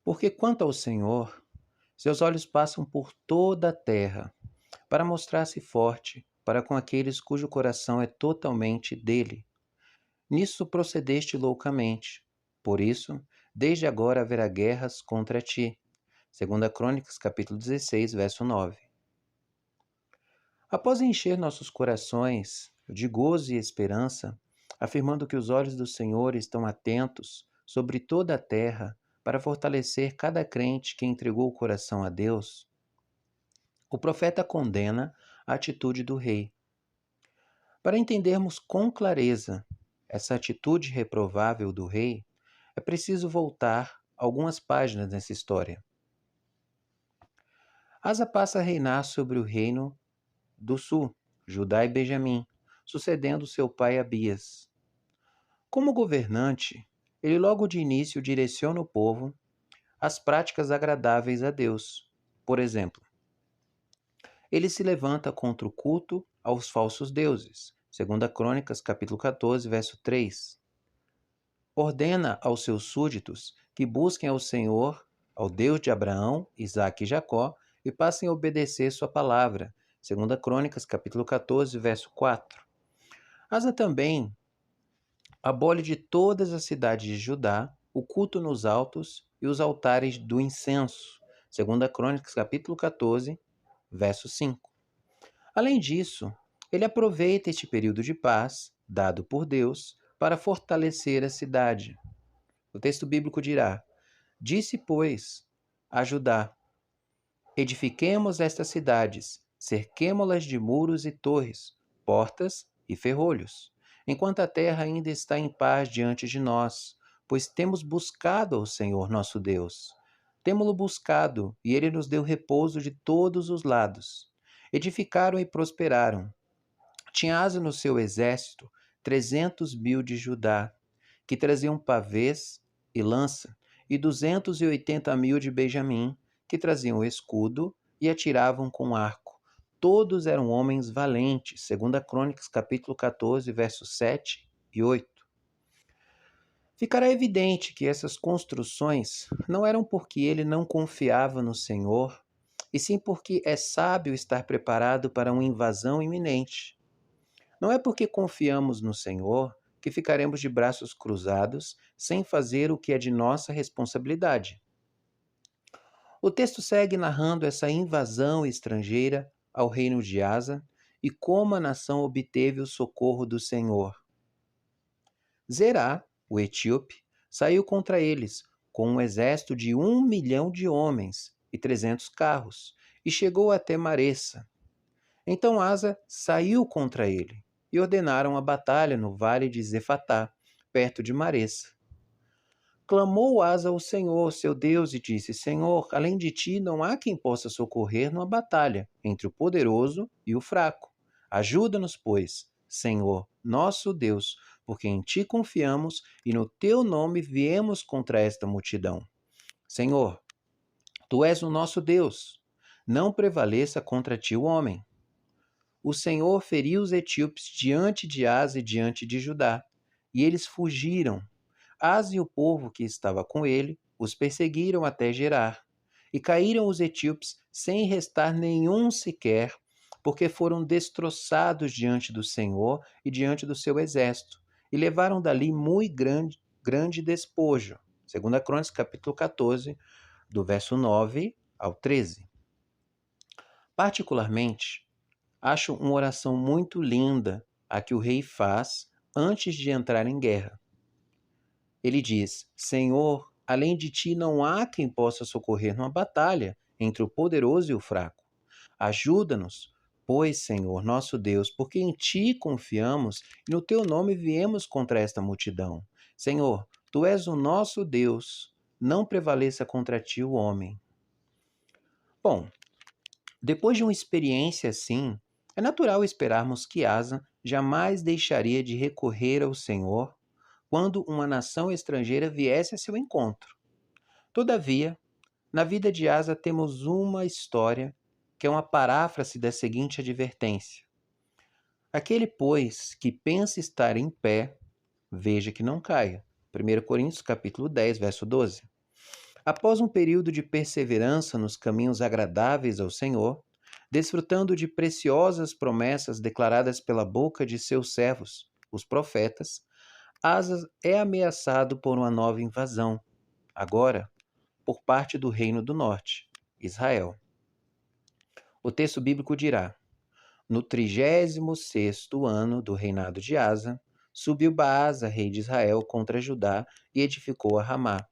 Porque quanto ao Senhor, seus olhos passam por toda a terra, para mostrar-se forte para com aqueles cujo coração é totalmente dele. Nisso procedeste loucamente. Por isso, desde agora haverá guerras contra ti. Segunda Crônicas, capítulo 16, verso 9. Após encher nossos corações de gozo e esperança, afirmando que os olhos do Senhor estão atentos sobre toda a terra para fortalecer cada crente que entregou o coração a Deus, o profeta condena a atitude do rei. Para entendermos com clareza essa atitude reprovável do rei, é preciso voltar algumas páginas nessa história. Asa passa a reinar sobre o reino do sul, Judá e Benjamim, sucedendo seu pai Abias. Como governante, ele logo de início direciona o povo às práticas agradáveis a Deus. Por exemplo, ele se levanta contra o culto aos falsos deuses. Segunda Crônicas, capítulo 14, verso 3. Ordena aos seus súditos que busquem ao Senhor, ao Deus de Abraão, Isaque e Jacó, e passem a obedecer sua palavra. Segunda Crônicas, capítulo 14, verso 4. Asa também abole de todas as cidades de Judá o culto nos altos e os altares do incenso. Segunda Crônicas, capítulo 14, verso 5. Além disso, ele aproveita este período de paz, dado por Deus, para fortalecer a cidade. O texto bíblico dirá: Disse, pois, a Judá: Edifiquemos estas cidades, cerquemo-las de muros e torres, portas e ferrolhos, enquanto a terra ainda está em paz diante de nós, pois temos buscado ao Senhor nosso Deus. Temo-lo buscado, e ele nos deu repouso de todos os lados. Edificaram e prosperaram. Tinha asa no seu exército 300.000 de Judá, que traziam pavês e lança, e 280.000 de Benjamim, que traziam escudo e atiravam com arco. Todos eram homens valentes. Segunda Crônicas, capítulo 14, versos 7 e 8. Ficará evidente que essas construções não eram porque ele não confiava no Senhor, e sim porque é sábio estar preparado para uma invasão iminente. Não é porque confiamos no Senhor que ficaremos de braços cruzados sem fazer o que é de nossa responsabilidade. O texto segue narrando essa invasão estrangeira ao reino de Asa e como a nação obteve o socorro do Senhor. Zerá, o etíope, saiu contra eles com um exército de 1.000.000 de homens e 300 carros e chegou até Maressa. Então Asa saiu contra ele e ordenaram a batalha no vale de Zefatá, perto de Maressa. Clamou Asa ao Senhor, seu Deus, e disse: Senhor, além de ti não há quem possa socorrer numa batalha entre o poderoso e o fraco. Ajuda-nos, pois, Senhor, nosso Deus, porque em ti confiamos e no teu nome viemos contra esta multidão. Senhor, tu és o nosso Deus. Não prevaleça contra ti o homem. O Senhor feriu os etíopes diante de Asa e diante de Judá, e eles fugiram. Asa e o povo que estava com ele os perseguiram até Gerar, e caíram os etíopes sem restar nenhum sequer, porque foram destroçados diante do Senhor e diante do seu exército, e levaram dali muito grande despojo. Segunda Crônicas, capítulo 14, do verso 9 ao 13. Particularmente, acho uma oração muito linda a que o rei faz antes de entrar em guerra. Ele diz: Senhor, além de ti não há quem possa socorrer numa batalha entre o poderoso e o fraco. Ajuda-nos, pois, Senhor, nosso Deus, porque em ti confiamos e no teu nome viemos contra esta multidão. Senhor, tu és o nosso Deus, não prevaleça contra ti o homem. Bom, depois de uma experiência assim, é natural esperarmos que Asa jamais deixaria de recorrer ao Senhor quando uma nação estrangeira viesse a seu encontro. Todavia, na vida de Asa temos uma história que é uma paráfrase da seguinte advertência: Aquele, pois, que pensa estar em pé, veja que não caia. 1 Coríntios capítulo 10, verso 12. Após um período de perseverança nos caminhos agradáveis ao Senhor, desfrutando de preciosas promessas declaradas pela boca de seus servos, os profetas, Asa é ameaçado por uma nova invasão, agora por parte do Reino do Norte, Israel. O texto bíblico dirá: no 36º ano do reinado de Asa, subiu Baasa, rei de Israel, contra Judá e edificou a Ramá,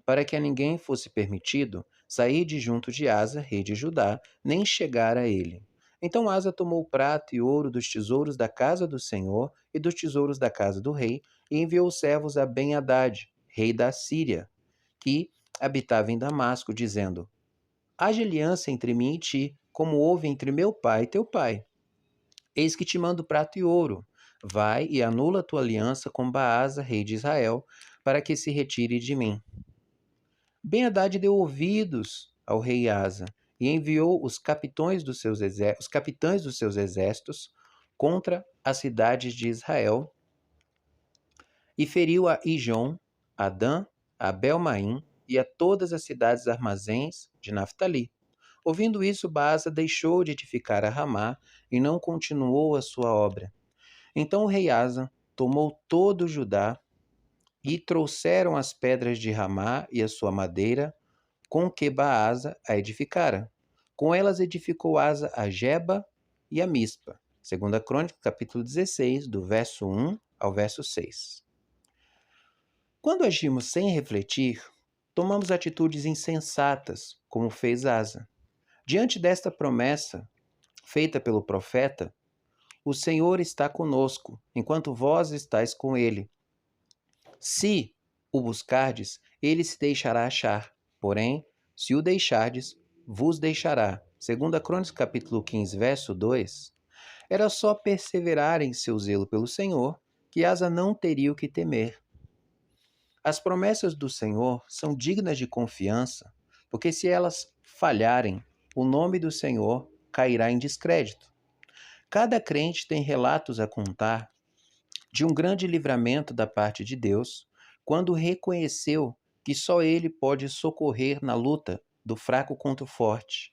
para que a ninguém fosse permitido sair de junto de Asa, rei de Judá, nem chegar a ele. Então Asa tomou prata e ouro dos tesouros da casa do Senhor e dos tesouros da casa do rei, e enviou servos a Ben-Hadad, rei da Síria, que habitava em Damasco, dizendo: haja aliança entre mim e ti, como houve entre meu pai e teu pai. Eis que te mando prata e ouro. Vai e anula a tua aliança com Baasa, rei de Israel, para que se retire de mim. Ben-Hadad deu ouvidos ao rei Asa e enviou os capitães dos seus exércitos contra as cidades de Israel e feriu a Ijon, a Dan, a Belmaim e a todas as cidades armazéns de Naftali. Ouvindo isso, Baasa deixou de edificar a Ramá e não continuou a sua obra. Então o rei Asa tomou todo o Judá e trouxeram as pedras de Ramá e a sua madeira, com que Baasa a edificara. Com elas edificou Asa a Geba e a Mispa. 2 Crônicas, capítulo 16, do verso 1 ao verso 6. Quando agimos sem refletir, tomamos atitudes insensatas, como fez Asa. Diante desta promessa, feita pelo profeta, o Senhor está conosco, enquanto vós estáis com ele. Se o buscardes, ele se deixará achar. Porém, se o deixardes, vos deixará. 2 Crônicas, capítulo 15, verso 2. Era só perseverar em seu zelo pelo Senhor, que Asa não teria o que temer. As promessas do Senhor são dignas de confiança, porque se elas falharem, o nome do Senhor cairá em descrédito. Cada crente tem relatos a contar de um grande livramento da parte de Deus, quando reconheceu que só Ele pode socorrer na luta do fraco contra o forte.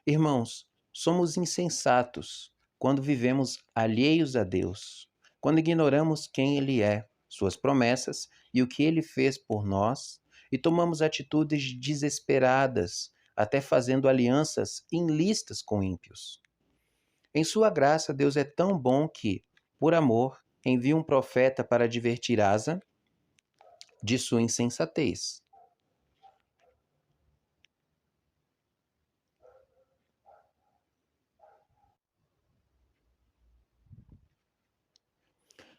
Irmãos, somos insensatos quando vivemos alheios a Deus, quando ignoramos quem Ele é, suas promessas e o que Ele fez por nós, e tomamos atitudes desesperadas, até fazendo alianças ilícitas com ímpios. Em sua graça, Deus é tão bom que, por amor, envia um profeta para advertir Asa de sua insensatez.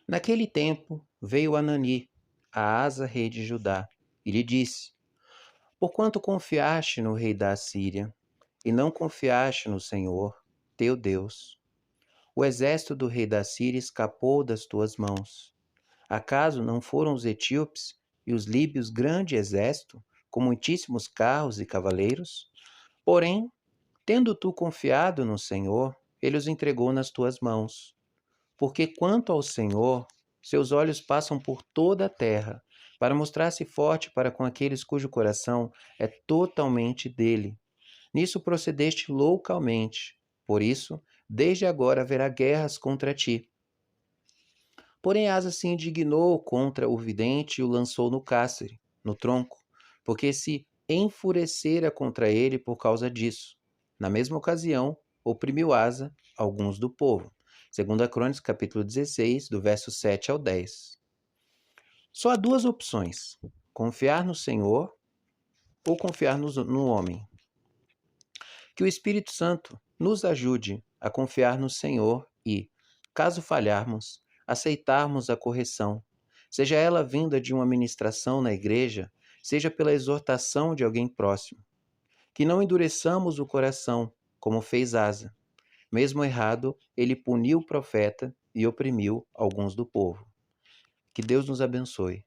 Naquele tempo veio Anani, a Asa, rei de Judá, e lhe disse: porquanto confiaste no rei da Assíria, e não confiaste no Senhor, teu Deus, o exército do rei da Síria escapou das tuas mãos. Acaso não foram os etíopes e os líbios grande exército, com muitíssimos carros e cavaleiros? Porém, tendo tu confiado no Senhor, ele os entregou nas tuas mãos. Porque quanto ao Senhor, seus olhos passam por toda a terra, para mostrar-se forte para com aqueles cujo coração é totalmente dele. Nisso procedeste loucamente. Por isso, desde agora haverá guerras contra ti. Porém Asa se indignou contra o vidente e o lançou no cárcere, no tronco, porque se enfurecera contra ele por causa disso. Na mesma ocasião, oprimiu Asa alguns do povo. 2 Crônicas, capítulo 16, do verso 7 ao 10. Só há duas opções: confiar no Senhor ou confiar no homem. Que o Espírito Santo nos ajude a confiar no Senhor e, caso falharmos, aceitarmos a correção, seja ela vinda de uma ministração na igreja, seja pela exortação de alguém próximo. Que não endureçamos o coração, como fez Asa. Mesmo errado, ele puniu o profeta e oprimiu alguns do povo. Que Deus nos abençoe.